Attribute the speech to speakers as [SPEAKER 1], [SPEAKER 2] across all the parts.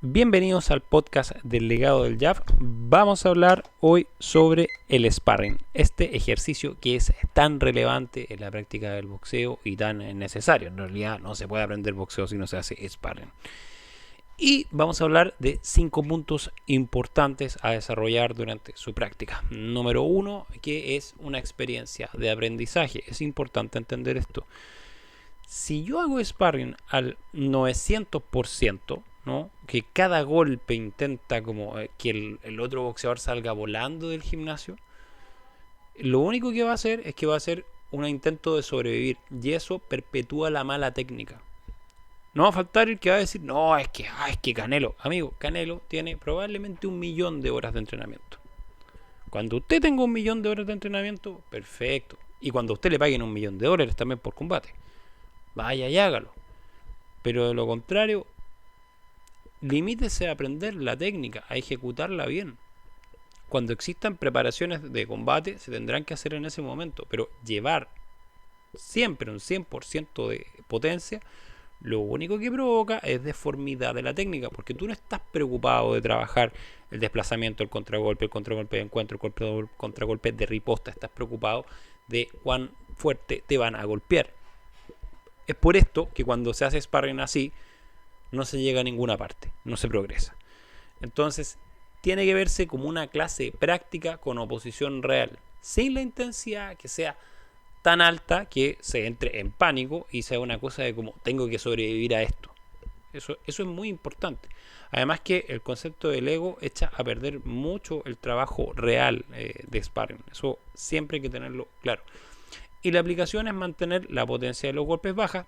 [SPEAKER 1] Bienvenidos al podcast del legado del jab. Vamos a hablar hoy sobre el sparring, este ejercicio que es tan relevante en la práctica del boxeo y tan necesario. En realidad no se puede aprender boxeo si no se hace sparring. Y vamos a hablar de 5 puntos importantes a desarrollar durante su práctica. Número 1, que es una experiencia de aprendizaje. Es importante entender esto. Si yo hago sparring al 900%, ¿no? Que cada golpe intenta como que el otro boxeador salga volando del gimnasio, lo único que va a hacer es que va a hacer un intento de sobrevivir y eso perpetúa la mala técnica. No va a faltar el que va a decir, no, es que Canelo, amigo, Canelo tiene probablemente 1.000.000 de horas de entrenamiento. Cuando usted tenga 1.000.000 de horas de entrenamiento, perfecto. Y cuando a usted le paguen $1.000.000 también por combate, vaya y hágalo. Pero de lo contrario, limítese a aprender la técnica, a ejecutarla bien. Cuando existan preparaciones de combate, se tendrán que hacer en ese momento, pero llevar siempre un 100% de potencia, lo único que provoca es deformidad de la técnica, porque tú no estás preocupado de trabajar el desplazamiento, el contragolpe de encuentro, el contragolpe de riposta, estás preocupado de cuán fuerte te van a golpear. Es por esto que cuando se hace sparring así, no se llega a ninguna parte, no se progresa. Entonces, tiene que verse como una clase práctica con oposición real, sin la intensidad que sea tan alta que se entre en pánico y sea una cosa de como tengo que sobrevivir a esto. Eso es muy importante. Además que el concepto del ego echa a perder mucho el trabajo real de sparring. Eso siempre hay que tenerlo claro. Y la aplicación es mantener la potencia de los golpes baja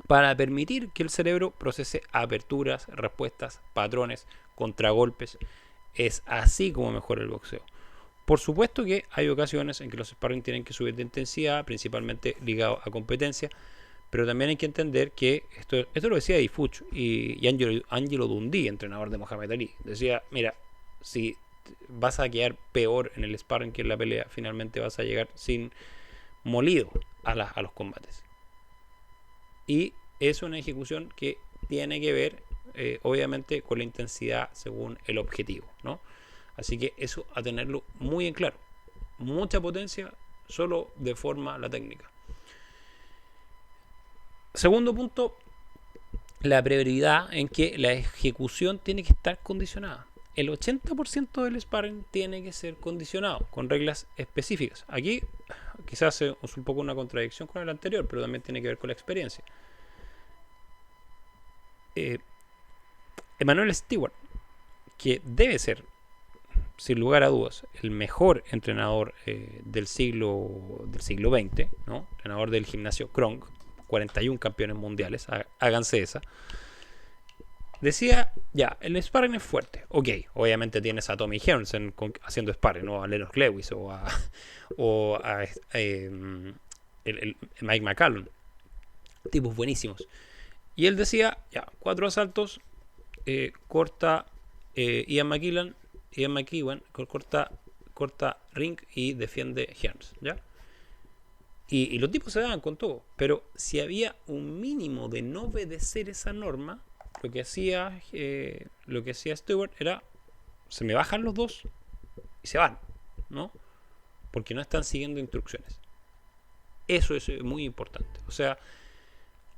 [SPEAKER 1] para permitir que el cerebro procese aperturas, respuestas, patrones, contragolpes. Es así como mejora el boxeo. Por supuesto que hay ocasiones en que los sparring tienen que subir de intensidad, principalmente ligado a competencia, pero también hay que entender que esto lo decía Difuch y Angelo Dundee, entrenador de Mohamed Ali. Decía, mira, si vas a quedar peor en el sparring que en la pelea, finalmente vas a llegar sin molido a los combates. Y es una ejecución que tiene que ver, obviamente, con la intensidad según el objetivo, ¿no? Así que eso a tenerlo muy en claro. Mucha potencia solo deforma la técnica. Segundo punto, la prioridad en que la ejecución tiene que estar condicionada. El 80% del sparring tiene que ser condicionado con reglas específicas. Aquí quizás es un poco una contradicción con el anterior, pero también tiene que ver con la experiencia. Emmanuel Stewart, que debe ser sin lugar a dudas, el mejor entrenador del siglo XX, ¿no? Entrenador del gimnasio Kronk, 41 campeones mundiales, háganse esa. Decía, ya, el sparring es fuerte. Ok, obviamente tienes a Tommy Hearns haciendo sparring, ¿no? A Lennox Lewis o a el Mike McCallum. Tipos buenísimos. Y él decía, ya, 4 asaltos, corta Ian McEwan corta ring y defiende Hearns, ¿ya? Y los tipos se daban con todo, pero si había un mínimo de no obedecer esa norma, lo que hacía Stewart era, se me bajan los dos y se van, ¿no? Porque no están siguiendo instrucciones. Eso es muy importante. O sea,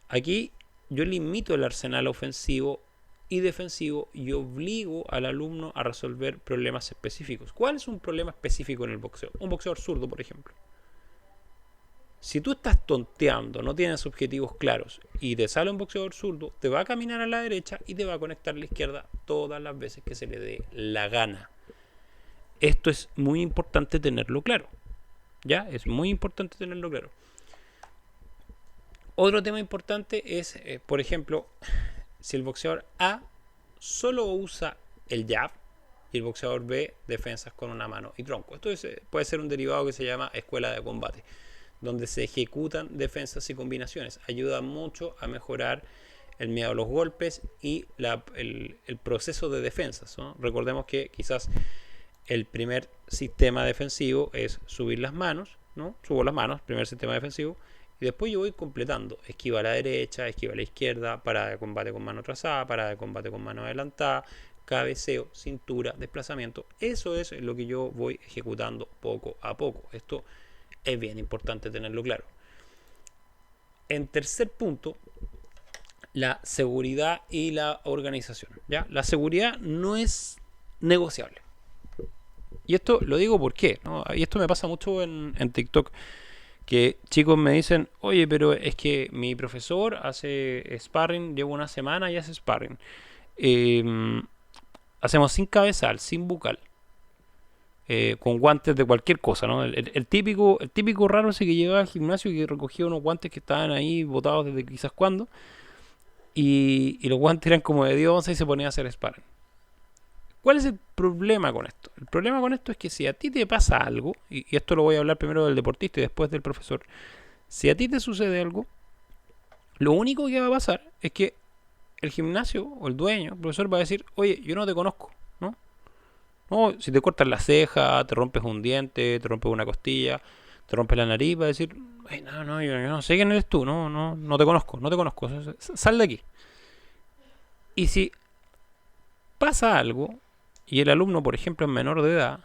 [SPEAKER 1] aquí yo limito el arsenal ofensivo y defensivo y obligo al alumno a resolver problemas específicos. ¿Cuál es un problema específico en el boxeo? Un boxeador zurdo, por ejemplo. Si tú estás tonteando, no tienes objetivos claros y te sale un boxeador zurdo, te va a caminar a la derecha y te va a conectar a la izquierda todas las veces que se le dé la gana. Esto es muy importante tenerlo claro. ¿Ya? Es muy importante tenerlo claro. Otro tema importante es, por ejemplo, si el boxeador A solo usa el jab y el boxeador B defensas con una mano y tronco. Esto puede ser un derivado que se llama escuela de combate, donde se ejecutan defensas y combinaciones. Ayuda mucho a mejorar el miedo a los golpes y el proceso de defensas, ¿no? Recordemos que quizás el primer sistema defensivo es subir las manos, ¿no? Subo las manos, primer sistema defensivo. Y después yo voy completando. Esquiva a la derecha, esquiva a la izquierda, parada de combate con mano trazada, parada de combate con mano adelantada, cabeceo, cintura, desplazamiento. Eso es lo que yo voy ejecutando poco a poco. Esto es bien importante tenerlo claro. En tercer punto, la seguridad y la organización. ¿Ya? La seguridad no es negociable. Y esto lo digo porque, ¿no? Y esto me pasa mucho en TikTok, que chicos me dicen, oye, pero es que mi profesor hace sparring, llevo una semana y hace sparring. Hacemos sin cabezal, sin bucal, con guantes de cualquier cosa, ¿no? El típico raro ese que llegaba al gimnasio y que recogía unos guantes que estaban ahí botados desde quizás cuando, y los guantes eran como de 10 onzas y se ponía a hacer sparring. ¿Cuál es el problema con esto? El problema con esto es que si a ti te pasa algo, y esto lo voy a hablar primero del deportista y después del profesor, si a ti te sucede algo, lo único que va a pasar es que el gimnasio o el dueño, el profesor va a decir, oye, yo no te conozco, ¿no? No, si te cortas la ceja, te rompes un diente, te rompes una costilla, te rompes la nariz, va a decir, no, yo no sé quién eres tú, no te conozco, sal de aquí. Y si pasa algo, y el alumno, por ejemplo, es menor de edad,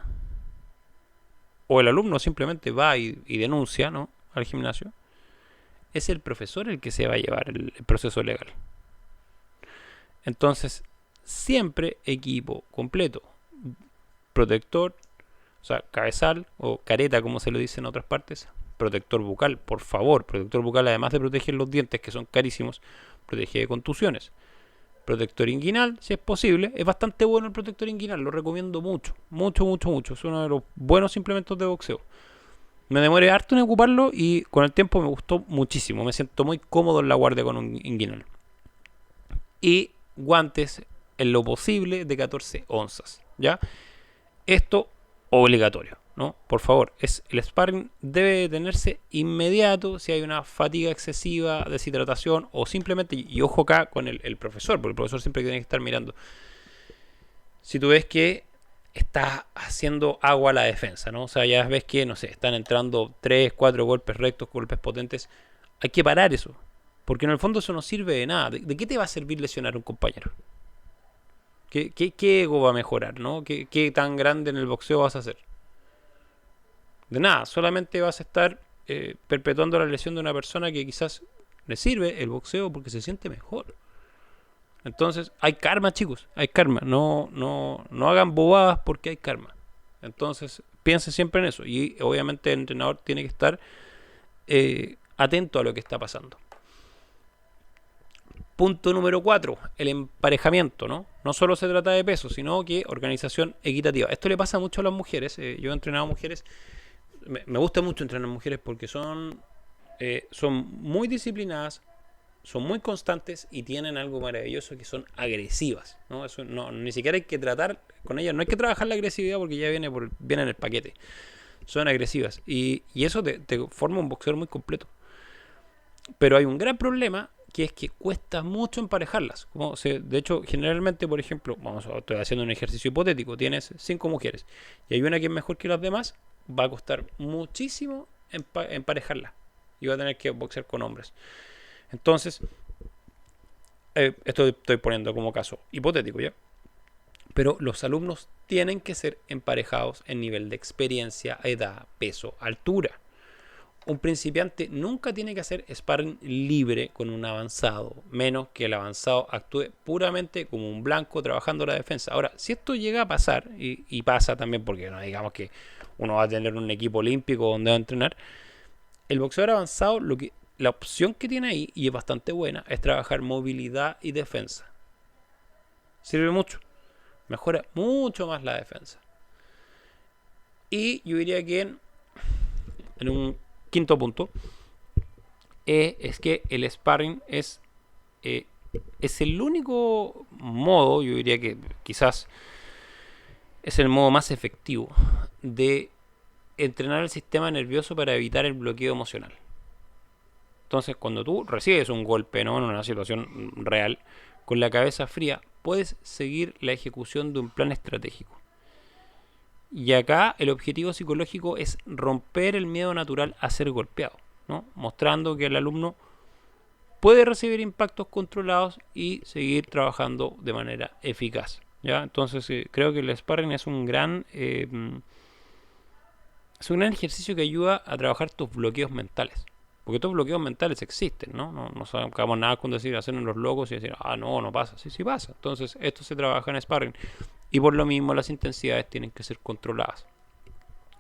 [SPEAKER 1] o el alumno simplemente va y denuncia, ¿no?, al gimnasio, es el profesor el que se va a llevar el proceso legal. Entonces, siempre equipo completo, protector, o sea, cabezal o careta, como se lo dice en otras partes, protector bucal, por favor. Protector bucal, además de proteger los dientes, que son carísimos, protege de contusiones. Protector inguinal, si es posible. Es bastante bueno el protector inguinal, lo recomiendo mucho. Es uno de los buenos implementos de boxeo. Me demoré harto en ocuparlo y con el tiempo me gustó muchísimo. Me siento muy cómodo en la guardia con un inguinal. Y guantes en lo posible de 14 onzas, ¿ya? Esto obligatorio, ¿no? Por favor, el sparring debe detenerse inmediato si hay una fatiga excesiva, deshidratación o simplemente, y ojo acá con el profesor, porque el profesor siempre tiene que estar mirando. Si tú ves que está haciendo agua a la defensa, ¿no? O sea, ya ves que, no sé, están entrando 3, 4 golpes rectos, golpes potentes, hay que parar eso, porque en el fondo eso no sirve de nada. ¿De qué te va a servir lesionar a un compañero? ¿Qué ego va a mejorar, ¿no? ¿Qué tan grande en el boxeo vas a hacer? De nada, solamente vas a estar perpetuando la lesión de una persona que quizás le sirve el boxeo porque se siente mejor. Entonces, hay karma, chicos, hay karma. No hagan bobadas porque hay karma. Entonces, piensen siempre en eso. Y obviamente el entrenador tiene que estar atento a lo que está pasando. Punto número 4, el emparejamiento, ¿no? No solo se trata de peso, sino que organización equitativa. Esto le pasa mucho a las mujeres. Yo he entrenado mujeres. Me gusta mucho entrenar mujeres porque son muy disciplinadas, son muy constantes y tienen algo maravilloso, que son agresivas, ¿no? Eso ni siquiera hay que tratar con ellas. No hay que trabajar la agresividad porque ya viene en el paquete. Son agresivas. Y eso te forma un boxeador muy completo. Pero hay un gran problema, que es que cuesta mucho emparejarlas. De hecho, generalmente, por ejemplo, estoy haciendo un ejercicio hipotético, tienes 5 mujeres y hay una que es mejor que las demás, va a costar muchísimo emparejarla y va a tener que boxear con hombres. Entonces, esto estoy poniendo como caso hipotético, ¿ya? Pero los alumnos tienen que ser emparejados en nivel de experiencia, edad, peso, altura. Un principiante nunca tiene que hacer sparring libre con un avanzado, menos que el avanzado actúe puramente como un blanco trabajando la defensa. Ahora, si esto llega a pasar, y pasa también porque no digamos que uno va a tener un equipo olímpico donde va a entrenar, el boxeador avanzado, la opción que tiene ahí, y es bastante buena, es trabajar movilidad y defensa. Sirve mucho, mejora mucho más la defensa. Y yo diría que en un quinto punto, es que el sparring es el único modo, yo diría que quizás es el modo más efectivo de entrenar el sistema nervioso para evitar el bloqueo emocional. Entonces, cuando tú recibes un golpe, ¿no?, en una situación real, con la cabeza fría, puedes seguir la ejecución de un plan estratégico. Y acá el objetivo psicológico es romper el miedo natural a ser golpeado. ¿no? Mostrando que el alumno puede recibir impactos controlados y seguir trabajando de manera eficaz. ¿Ya? Entonces creo que el sparring es un gran ejercicio que ayuda a trabajar tus bloqueos mentales. Porque estos bloqueos mentales existen, ¿no? No sacamos nada con decir hacernos los locos y decir, no pasa. Sí pasa. Entonces esto se trabaja en sparring. Y por lo mismo las intensidades tienen que ser controladas.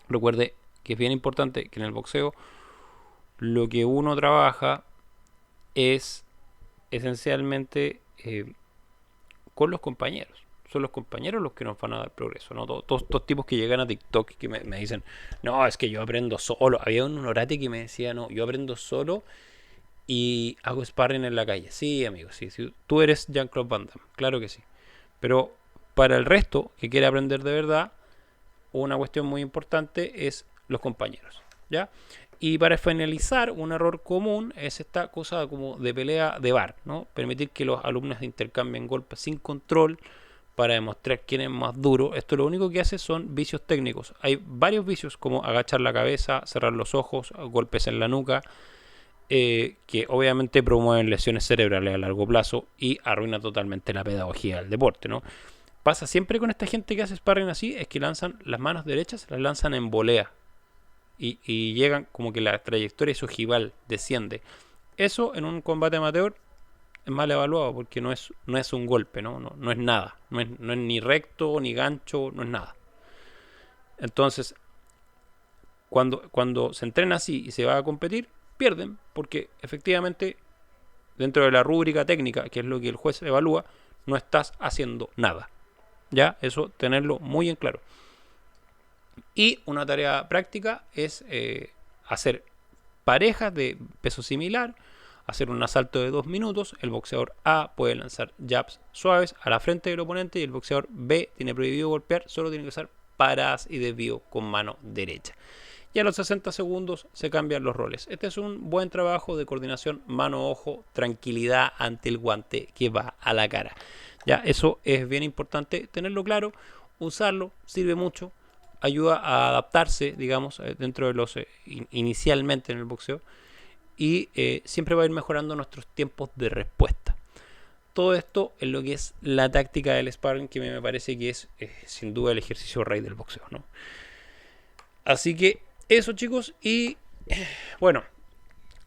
[SPEAKER 1] Recuerde que es bien importante que en el boxeo lo que uno trabaja es esencialmente con los compañeros. Son los compañeros los que nos van a dar progreso, ¿no? Todos estos tipos que llegan a TikTok que me dicen, no, es que yo aprendo solo. Había un honorate que me decía, no, yo aprendo solo y hago sparring en la calle. Sí, amigo, sí. Tú eres Jean-Claude Van Damme, claro que sí. Pero para el resto que quiere aprender de verdad, una cuestión muy importante es los compañeros, ¿ya? Y para finalizar, un error común es esta cosa como de pelea de bar, ¿no? Permitir que los alumnos intercambien golpes sin control para demostrar quién es más duro. Esto lo único que hace son vicios técnicos. Hay varios vicios como agachar la cabeza, cerrar los ojos, golpes en la nuca, que obviamente promueven lesiones cerebrales a largo plazo y arruina totalmente la pedagogía del deporte, ¿no? Pasa siempre con esta gente que hace sparring así, es que lanzan las manos derechas, las lanzan en volea. Y llegan como que la trayectoria de su ojival desciende. Eso en un combate amateur es mal evaluado porque no es un golpe, no es nada. No es ni recto, ni gancho, no es nada. Entonces, cuando se entrena así y se va a competir, pierden porque efectivamente dentro de la rúbrica técnica, que es lo que el juez evalúa, no estás haciendo nada. Ya, eso tenerlo muy en claro. Y una tarea práctica es hacer parejas de peso similar, hacer un asalto de 2 minutos. El boxeador A puede lanzar jabs suaves a la frente del oponente y el boxeador B tiene prohibido golpear, solo tiene que usar paradas y desvío con mano derecha. Y a los 60 segundos se cambian los roles. Este es un buen trabajo de coordinación mano-ojo, tranquilidad ante el guante que va a la cara. Ya, eso es bien importante tenerlo claro, usarlo, sirve mucho. Ayuda a adaptarse, digamos, dentro de los inicialmente en el boxeo y siempre va a ir mejorando nuestros tiempos de respuesta. Todo esto es lo que es la táctica del sparring, que me parece que es sin duda el ejercicio rey del boxeo, ¿no? Así que eso, chicos, y bueno,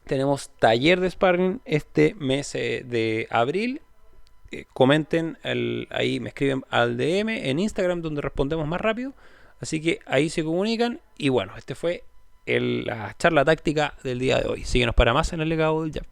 [SPEAKER 1] tenemos taller de sparring este mes de abril. Comenten ahí, me escriben al DM en Instagram donde respondemos más rápido. Así que ahí se comunican. Y bueno, este fue la charla táctica del día de hoy. Síguenos para más en el legado del Jab.